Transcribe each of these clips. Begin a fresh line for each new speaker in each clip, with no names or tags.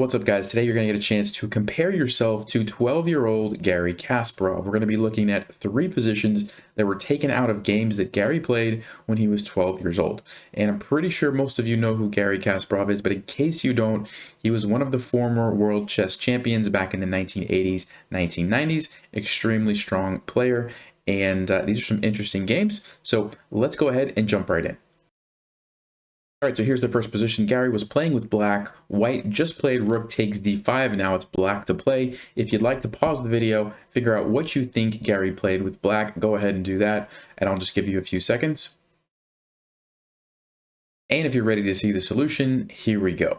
What's up, guys? Today you're going to get a chance to compare yourself to 12-year-old Garry Kasparov. We're going to be looking at 3 positions that were taken out of games that Garry played when he was 12 years old. And I'm pretty sure most of you know who Garry Kasparov is, but in case you don't, he was one of the former world chess champions back in the 1980s, 1990s. Extremely strong player, and these are some interesting games. So let's go ahead and jump right in. All right, so here's the first position. Garry was playing with black. White just played rook takes d5. Now it's black to play. If you'd like to pause the video, figure out what you think Garry played with black, go ahead and do that, and I'll just give you a few seconds. And if you're ready to see the solution, here we go.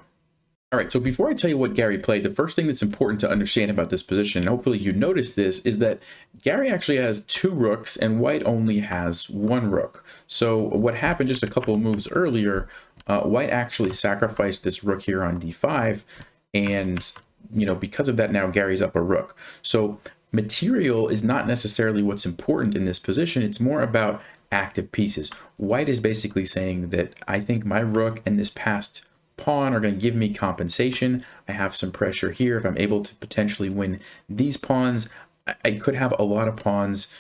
All right, so before I tell you what Garry played, the first thing that's important to understand about this position, and hopefully you notice this, is that Garry actually has 2 rooks and White only has 1 rook. So what happened just a couple of moves earlier, White actually sacrificed this rook here on d5, and because of that, now Garry's up a rook. So material is not necessarily what's important in this position. It's more about active pieces. White is basically saying that I think my rook and this passed pawn are going to give me compensation. I have some pressure here. If I'm able to potentially win these pawns, I could have a lot of pawns,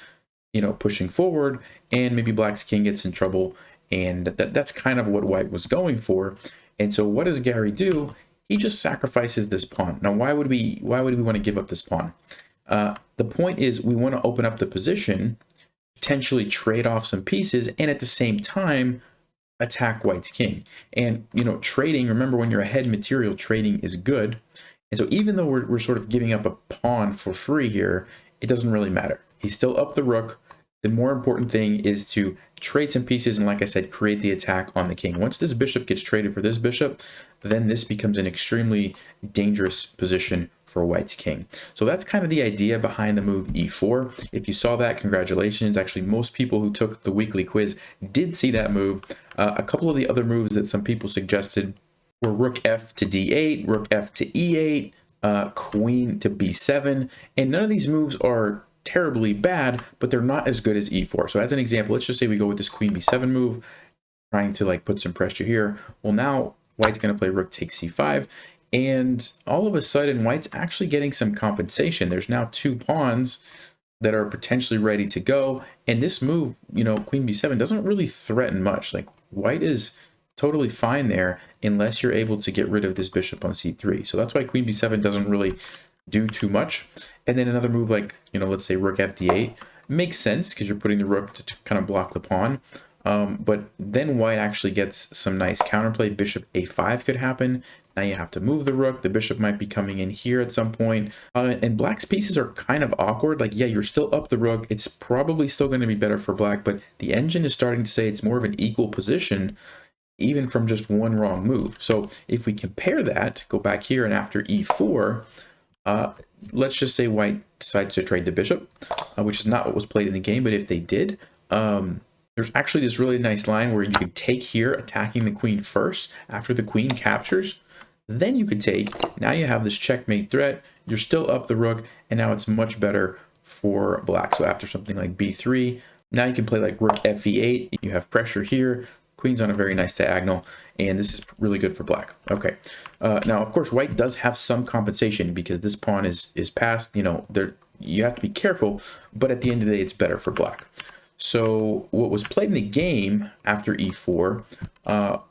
pushing forward, and maybe black's king gets in trouble. And that's kind of what White was going for. And so what does Garry do? He just sacrifices this pawn. Now, why would we want to give up this pawn? The point is we want to open up the position, potentially trade off some pieces, and at the same time attack White's king. And trading, remember, when you're ahead material, trading is good. And so even though we're sort of giving up a pawn for free here, it doesn't really matter. He's still up the rook. The more important thing is to trade some pieces and, like I said, create the attack on the king. Once this bishop gets traded for this bishop, then this becomes an extremely dangerous position for White's king. So that's kind of the idea behind the move e4. If you saw that, congratulations. Actually, most people who took the weekly quiz did see that move. A couple of the other moves that some people suggested were rook f to d8, rook f to e8, queen to b7, and none of these moves are terribly bad, but they're not as good as e4. So as an example, let's just say we go with this queen b7 move, trying to put some pressure here. Well, now White's going to play rook takes c5, and all of a sudden White's actually getting some compensation. There's now 2 pawns that are potentially ready to go, and this move, queen b7, doesn't really threaten much. White is totally fine there unless you're able to get rid of this bishop on c3. So that's why queen b7 doesn't really do too much. And then another move let's say rook f d8 makes sense because you're putting the rook to kind of block the pawn. But then White actually gets some nice counterplay. Bishop a5 could happen. Now you have to move the rook. The bishop might be coming in here at some point. And black's pieces are kind of awkward. Yeah, you're still up the rook. It's probably still going to be better for black, but the engine is starting to say it's more of an equal position, even from just one wrong move. So if we compare that, go back here, and after e4, let's just say White decides to trade the bishop, which is not what was played in the game, but if they did, there's actually this really nice line where you could take here, attacking the queen first. After the queen captures, then you could take. Now you have this checkmate threat. You're still up the rook, and now it's much better for black. So after something like b3, now you can play rook f e8. You have pressure here. Queen's on a very nice diagonal, and this is really good for black. Okay, now of course White does have some compensation because this pawn is passed. You have to be careful, but at the end of the day, it's better for black. So what was played in the game after e4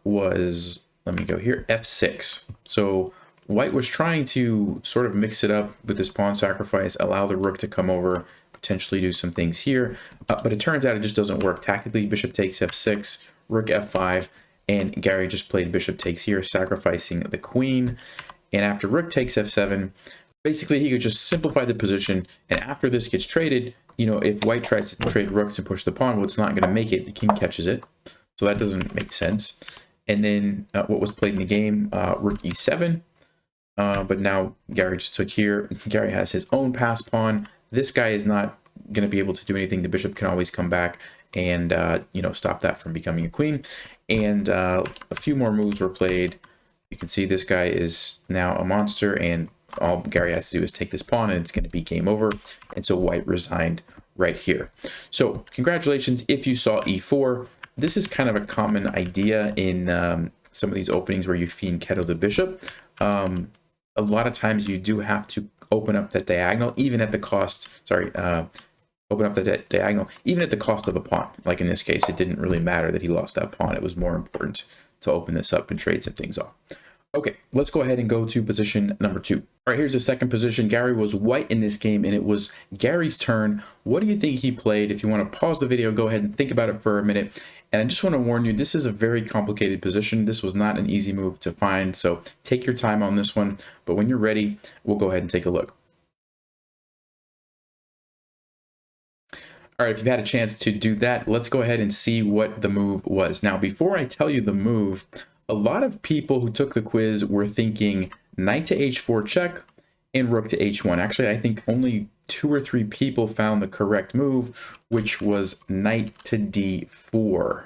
was, let me go here, f6. So White was trying to sort of mix it up with this pawn sacrifice, allow the rook to come over, potentially do some things here, but it turns out it just doesn't work tactically. Bishop takes f6, rook f5, and Garry just played bishop takes here, sacrificing the queen. And after rook takes f7, basically he could just simplify the position, and after this gets traded, if White tries to trade rooks and push the pawn, well, it's not going to make it. The king catches it, so that doesn't make sense. And then what was played in the game, rook e7, but now Garry just took here. Garry has his own pass pawn. This guy is not going to be able to do anything. The bishop can always come back and stop that from becoming a queen. And a few more moves were played. You can see this guy is now a monster, and all Garry has to do is take this pawn, and it's going to be game over. And so White resigned right here. So congratulations if you saw e4. This is kind of a common idea in some of these openings where you fianchetto the bishop. a lot of times you do have to open up that diagonal, even at the cost, open up the diagonal, even at the cost of a pawn. Like in this case, it didn't really matter that he lost that pawn. It was more important to open this up and trade some things off. Okay, let's go ahead and go to position number 2. All right, here's the second position. Garry was white in this game, and it was Garry's turn. What do you think he played? If you want to pause the video, go ahead and think about it for a minute. And I just want to warn you, this is a very complicated position. This was not an easy move to find, so take your time on this one. But when you're ready, we'll go ahead and take a look. All right, if you've had a chance to do that, let's go ahead and see what the move was. Now, before I tell you the move, a lot of people who took the quiz were thinking knight to h4 check and rook to h1. Actually, I think only 2 or 3 people found the correct move, which was knight to d4.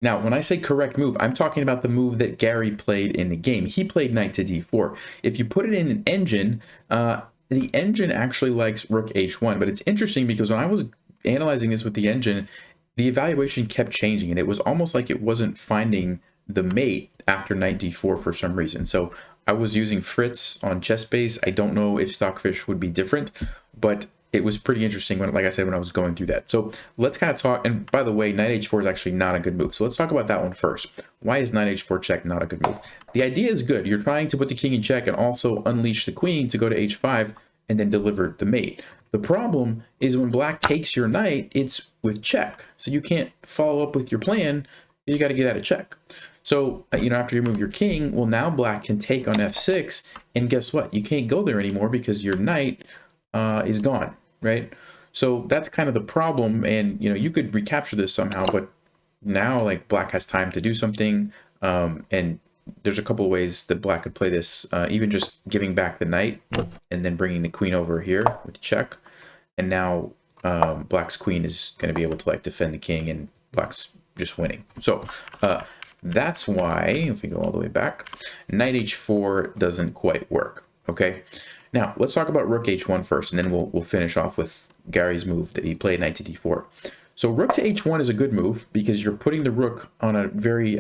Now, when I say correct move, I'm talking about the move that Garry played in the game. He played knight to d4. If you put it in an engine, the engine actually likes rook h1, but it's interesting because when I was analyzing this with the engine, the evaluation kept changing, and it was almost like it wasn't finding the mate after knight d4 for some reason. So I was using Fritz on ChessBase. I don't know if Stockfish would be different, but it was pretty interesting when, like I said, when I was going through that. So let's kind of talk, and by the way, knight h4 is actually not a good move. So let's talk about that one first. Why is knight h4 check not a good move? The idea is good. You're trying to put the king in check and also unleash the queen to go to h5 and then deliver the mate. The problem is when black takes your knight, it's with check. So you can't follow up with your plan. You got to get out of check. So, after you move your king, well, now black can take on f6. And guess what? You can't go there anymore because your knight is gone, right? So that's kind of the problem. And, you could recapture this somehow. But now, like, black has time to do something. And there's a couple of ways that black could play this, even just giving back the knight and then bringing the queen over here with check. And now black's queen is going to be able to like defend the king, and black's just winning. So that's why, if we go all the way back, knight h4 doesn't quite work. Okay, now let's talk about rook h1 first, and then we'll finish off with Garry's move that he played, knight to d4. So rook to h1 is a good move because you're putting the rook on a very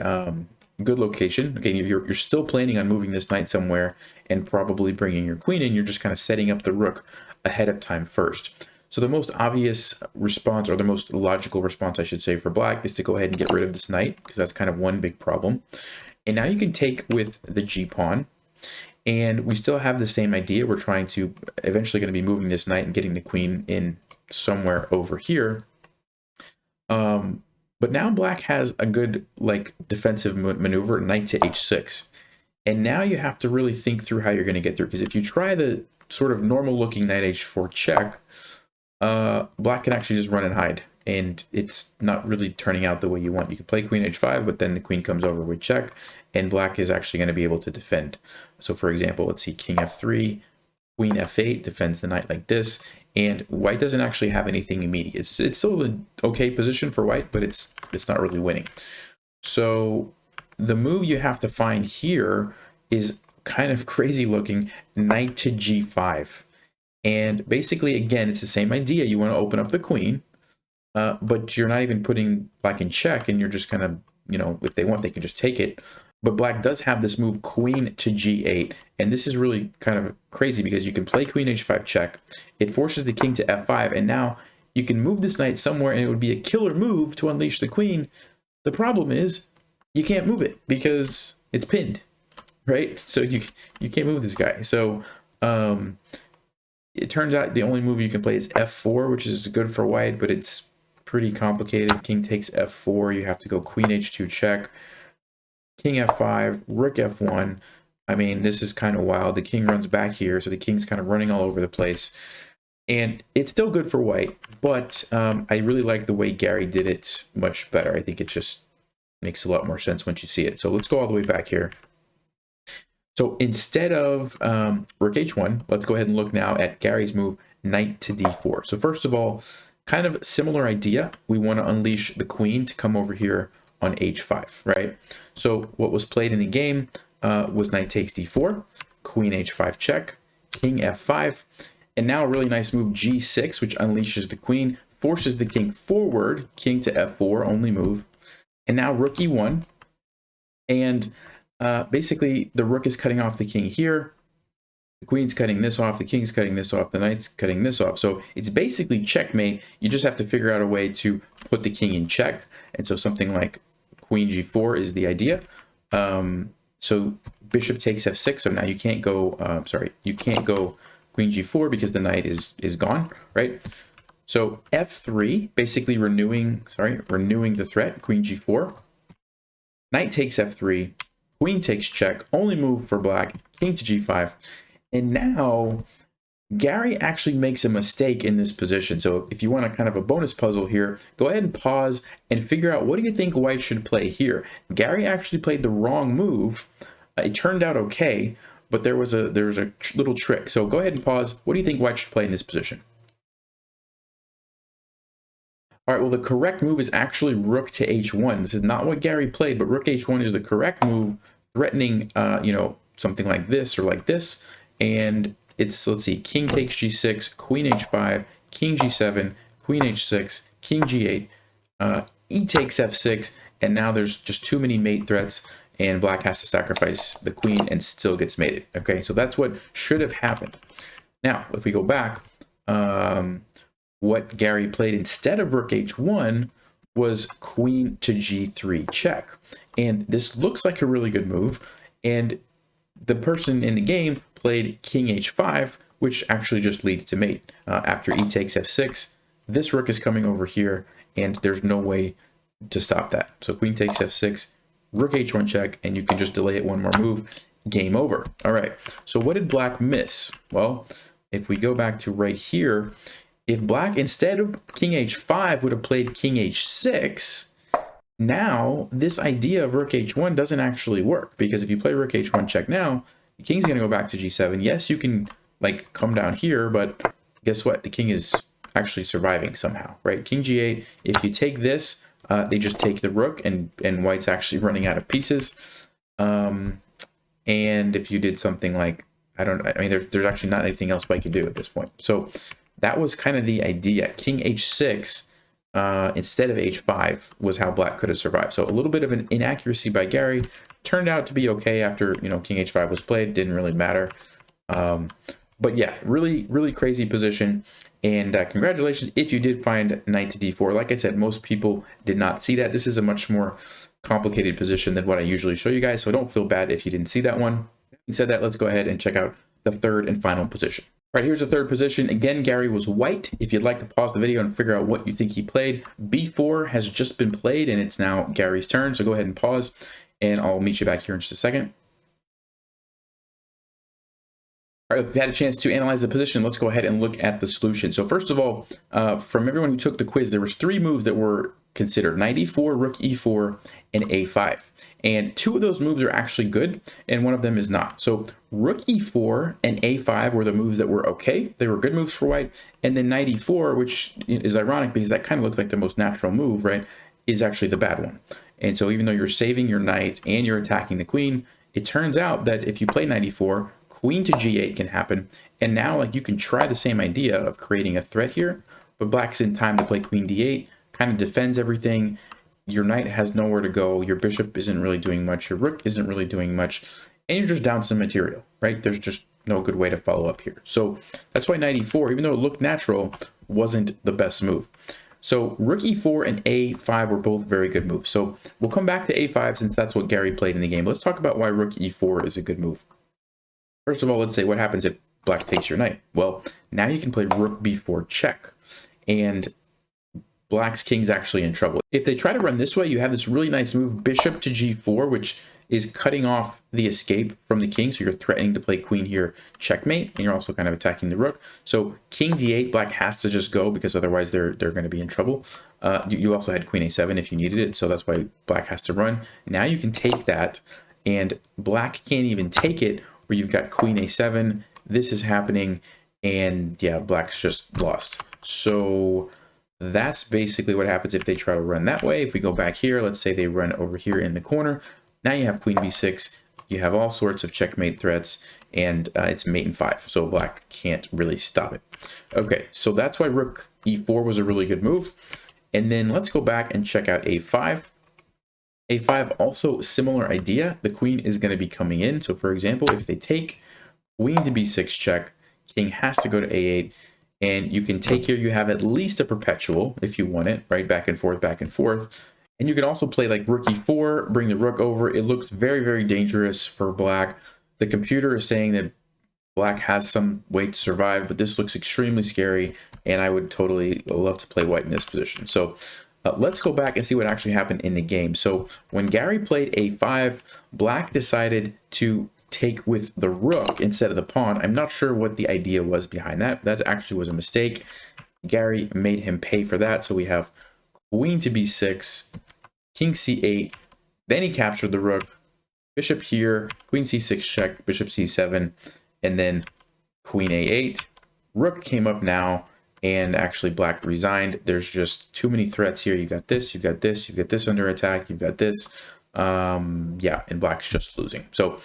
good location. Okay, you're still planning on moving this knight somewhere and probably bringing your queen in. You're just kind of setting up the rook ahead of time first. So the most obvious response, or the most logical response I should say, for black is to go ahead and get rid of this knight, because that's kind of one big problem. And now you can take with the g-pawn, and we still have the same idea. We're trying to eventually going to be moving this knight and getting the queen in somewhere over here. But now black has a good like defensive maneuver, knight to h6. And now you have to really think through how you're going to get through, because if you try the sort of normal looking knight h4 check, black can actually just run and hide, and it's not really turning out the way you want. You can play queen h5, but then the queen comes over with check, and black is actually going to be able to defend. So for example, let's see, king f3, queen f8 defends the knight like this, and white doesn't actually have anything immediate. It's still an okay position for white, but it's not really winning. So the move you have to find here is kind of crazy looking, knight to g5. And basically, again, it's the same idea. You want to open up the queen, but you're not even putting black in check, and you're just kind of, if they want, they can just take it. But black does have this move, queen to g8, and this is really kind of crazy because you can play queen h5 check. It forces the king to f5, and now you can move this knight somewhere, and it would be a killer move to unleash the queen. The problem is you can't move it because it's pinned, right? So you can't move this guy. So it turns out the only move you can play is f4, which is good for white, but it's pretty complicated. King takes f4. You have to go queen h2 check, king f5, rook f1. I mean, this is kind of wild. The king runs back here, so the king's kind of running all over the place. And it's still good for white, but I really like the way Garry did it much better. I think it just makes a lot more sense once you see it. So let's go all the way back here. So instead of rook h1, let's go ahead and look now at Garry's move, knight to d4. So first of all, kind of similar idea. We want to unleash the queen to come over here on h5, right? So what was played in the game was knight takes d4, queen h5 check, king f5, and now a really nice move, g6, which unleashes the queen, forces the king forward, king to f4, only move, and now rook e1, and basically the rook is cutting off the king here, The queen's cutting this off, the king's cutting this off, the knight's cutting this off. So it's basically checkmate. You just have to figure out a way to put the king in check. And so something like queen g4 is the idea. So bishop takes f6. So now you can't go, you can't go queen g4 because the knight is gone, right? So f3, basically renewing the threat, queen g4. Knight takes f3, queen takes check, only move for black, king to g5. And now Garry actually makes a mistake in this position. So if you want a kind of a bonus puzzle here, go ahead and pause and figure out, what do you think white should play here? Garry actually played the wrong move. It turned out okay, but there was a little trick. So go ahead and pause. What do you think white should play in this position? All right, well, the correct move is actually rook to h1. This is not what Garry played, but rook h1 is the correct move, threatening, something like this or like this. And it's, let's see, king takes g6, queen h5, king g7, queen h6, king g8, e takes f6, and now there's just too many mate threats, and black has to sacrifice the queen and still gets mated. Okay, so that's what should have happened. Now, if we go back, what Garry played instead of rook h1 was queen to g3 check. And this looks like a really good move, and the person in the game played king h5, which actually just leads to mate. After e takes f6, this rook is coming over here, and there's no way to stop that. So queen takes f6, rook h1 check, and you can just delay it one more move, game over. All right, so what did black miss? Well, if we go back to right here, if black, instead of king h5, would have played king h6, now this idea of rook h1 doesn't actually work, because if you play rook h1 check now, the king's going to go back to g7. Yes, you can like come down here, but guess what? The king is actually surviving somehow, right? King g8, if you take this, they just take the rook, and white's actually running out of pieces. And if you did something like, there's actually not anything else white can do at this point. So that was kind of the idea. King h6 instead of h5 was how black could have survived. So a little bit of an inaccuracy by Garry. Turned out to be okay after, king h5 was played. Didn't really matter. But yeah, really crazy position. And congratulations if you did find knight to d4. Like I said, most people did not see that. This is a much more complicated position than what I usually show you guys, so don't feel bad if you didn't see that one. Having said that, let's go ahead and check out the third and final position. All right, here's the third position. Again, Garry was white. If you'd like to pause the video and figure out what you think he played, b4 has just been played, and it's now Garry's turn. So go ahead and pause, and I'll meet you back here in just a second. All right, if you've had a chance to analyze the position, let's go ahead and look at the solution. So first of all, from everyone who took the quiz, there was 3 moves that were considered: knight e4, rook e4, and a5. And 2 of those moves are actually good, and 1 of them is not. So rook e4 and a5 were the moves that were okay. They were good moves for white. And then knight e4, which is ironic because that kind of looks like the most natural move, right, is actually the bad one. And so even though you're saving your knight and you're attacking the queen, it turns out that if you play knight e4, queen to g8 can happen, and now you can try the same idea of creating a threat here, but black's in time to play queen d8, kind of defends everything. Your knight has nowhere to go, your bishop isn't really doing much, your rook isn't really doing much, and you're just down some material, right? There's just no good way to follow up here. So that's why knight e4, even though it looked natural, wasn't the best move. So rook e4 and a5 were both very good moves. So we'll come back to a5 since that's what Garry played in the game. Let's talk about why rook e4 is a good move. First of all, let's say what happens if black takes your knight. Well, now you can play rook b4 check, and black's king's actually in trouble. If they try to run this way, you have this really nice move, bishop to g4, which is cutting off the escape from the king. So you're threatening to play queen here, checkmate, and you're also kind of attacking the rook. So king d8, black has to just go because otherwise they're going to be in trouble. You also had queen a7 if you needed it, so that's why black has to run. Now you can take that, and black can't even take it, where you've got queen a7, this is happening, and yeah, black's just lost. So that's basically what happens if they try to run that way. If we go back here, let's say they run over here in the corner, now you have queen b6, you have all sorts of checkmate threats, and it's mate in 5, so black can't really stop it. Okay, so that's why rook e4 was a really good move. And then let's go back and check out a5. a5, also similar idea. The queen is going to be coming in. So for example, if they take, queen to b6 check, king has to go to a8, and you can take here. You have at least a perpetual if you want it, right? Back and forth, back and forth. And you can also play like rook e4, bring the rook over. It looks very, very dangerous for black. The computer is saying that black has some way to survive, but this looks extremely scary, and I would totally love to play white in this position. So let's go back and see what actually happened in the game. So when Garry played a5, black decided to take with the rook instead of the pawn. I'm not sure what the idea was behind that. That actually was a mistake. Garry made him pay for that. So we have queen to b6, king c8, then he captured the rook, bishop here, queen c6 check, bishop c7, and then queen a8. Rook came up now, and actually black resigned. There's just too many threats here. You got this, you got this, you got this under attack, you got this. Yeah, and black's just losing. So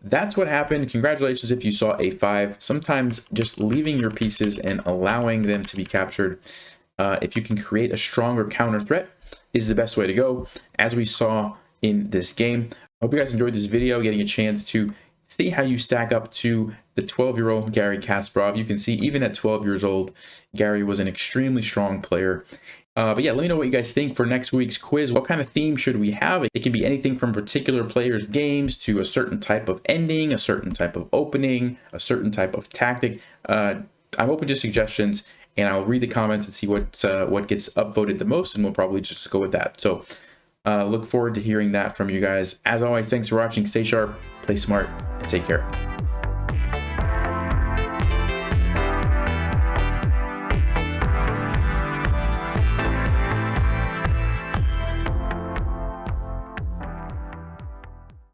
that's what happened. Congratulations if you saw a5. Sometimes just leaving your pieces and allowing them to be captured, if you can create a stronger counter threat, is the best way to go, as we saw in this game. I hope you guys enjoyed this video, getting a chance to see how you stack up to the 12-year-old Garry Kasparov. You can see even at 12 years old, Garry was an extremely strong player. But yeah, let me know what you guys think for next week's quiz. What kind of theme should we have? It can be anything from particular players' games to a certain type of ending, a certain type of opening, a certain type of tactic. I'm open to suggestions, and I'll read the comments and see what gets upvoted the most, and we'll probably just go with that. So look forward to hearing that from you guys. As always, thanks for watching. Stay sharp, play smart, and take care.